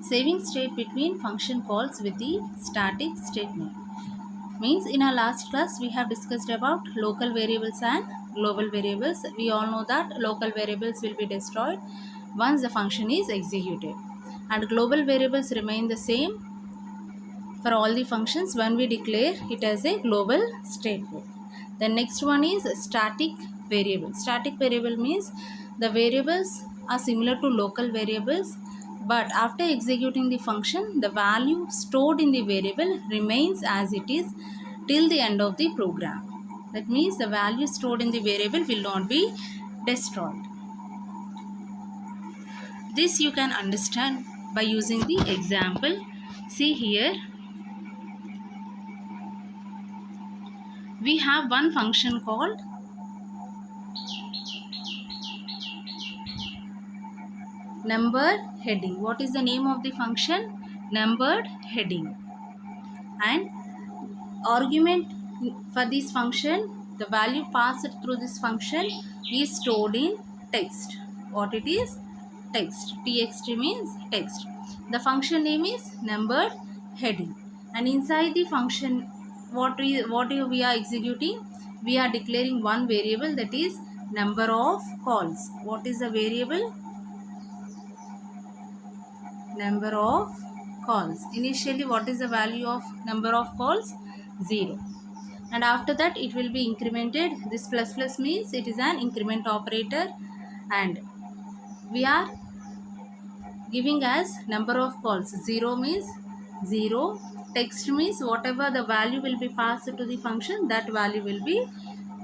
Saving state between function calls with the static statement. Means in our last class we have discussed about local variables and global variables. We all know that local variables will be destroyed once the function is executed, and global variables remain the same for all the functions when we declare it as a global statement. The next one is static variable. Static variable means the variables are similar to local variables, but after executing the function, the value stored in the variable remains as it is till the end of the program. That means the value stored in the variable will not be destroyed. This you can understand by using the example. See here, we have one function called number heading. What is the name of the function? Numbered heading. And argument for this function, the value passed through this function is stored in text. What it is? Text. Txt means text. The function name is numbered heading. And inside the function, what we are executing? We are declaring one variable, that is number of calls. What is the variable? Number of calls. Initially, what is the value of number of calls? 0. And after that it will be incremented. This plus plus means it is an increment operator, and we are giving as number of calls. 0 means 0. Text means whatever the value will be passed to the function, that value will be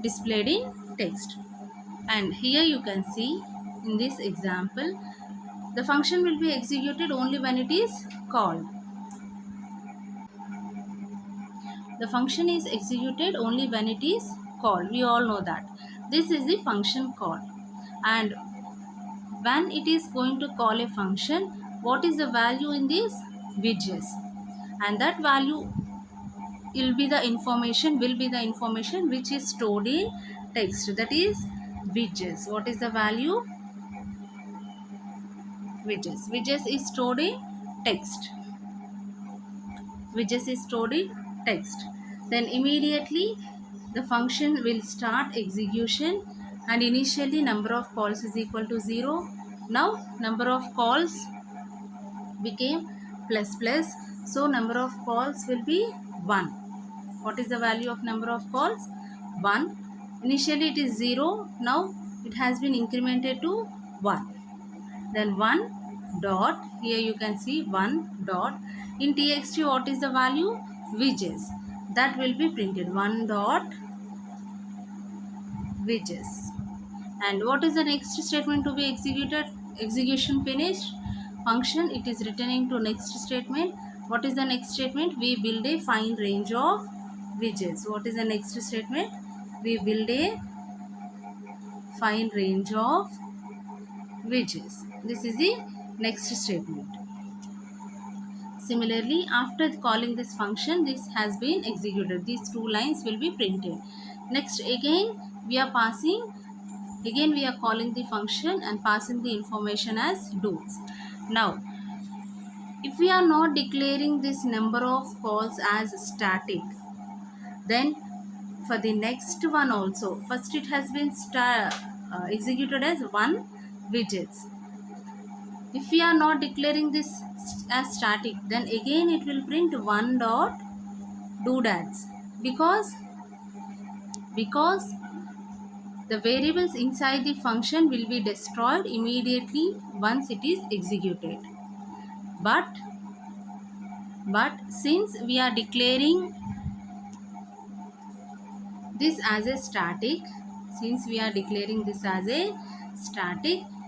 displayed in text. And here you can see in this example, the function will be executed only when it is called. The function is executed only when it is called. We all know that. This is the function call. And when it is going to call a function, what is the value in this? Widgets. And that value will be the information which is stored in text. That is widgets. What is the value? Widgets. Widgets is stored in text. Widgets is stored in text. Then immediately the function will start execution, and initially number of calls is equal to 0. Now number of calls became plus plus, so number of calls will be 1. What is the value of number of calls? 1. Initially it is 0, now it has been incremented to 1. Then 1 dot, here you can see 1 dot. In txt, what is the value? Widgets. That will be printed. 1 dot widgets. And what is the next statement to be executed? Execution finished. Function, it is returning to next statement. What is the next statement? We build a fine range of widgets. What is the next statement? We build a fine range of widgets. This is the next statement. Similarly, after calling this function, this has been executed. These two lines will be printed. Next, again we are calling the function and passing the information as do's. Now, if we are not declaring this number of calls as static, then for the next one also, first it has been executed as 1 widgets. If we are not declaring this as static, then again it will print 1 dot doodads, because the variables inside the function will be destroyed immediately once it is executed. But since we are declaring this as a static,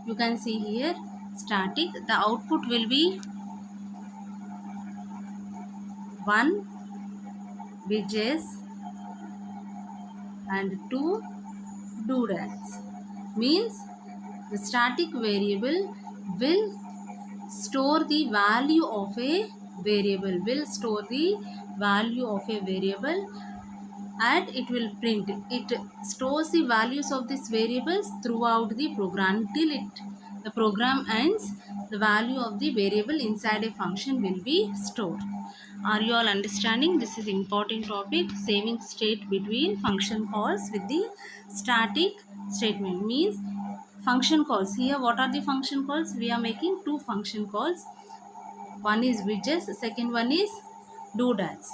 you can see here static, the output will be 1 widgets and 2 doodads. Means the static variable will store the value of a variable, and it will print. It stores the values of these variables throughout the program till the program ends. the value of the variable inside a function will be stored. Are you all understanding? This is important topic. Saving state between function calls with the static statement means function calls. Here what are the function calls? We are making two function calls. One is widgets, second one is doodads.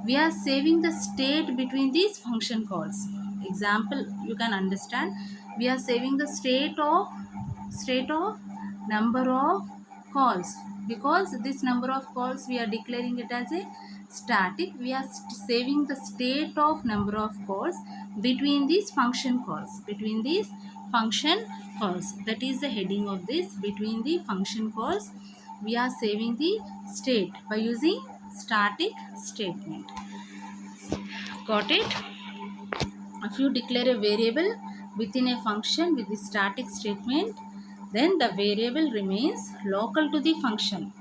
We are saving the state between these function calls. Example, you can understand. We are saving the state of number of calls, because this number of calls we are declaring it as a static. We are saving the state of number of calls between these function calls, that is the heading of this. Between the function calls we are saving the state by using static statement. Got it? If you declare a variable within a function with the static statement, then the variable remains local to the function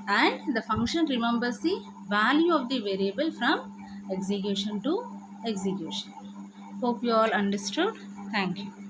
and the function remembers the value of the variable from execution to execution. Hope you all understood. Thank you.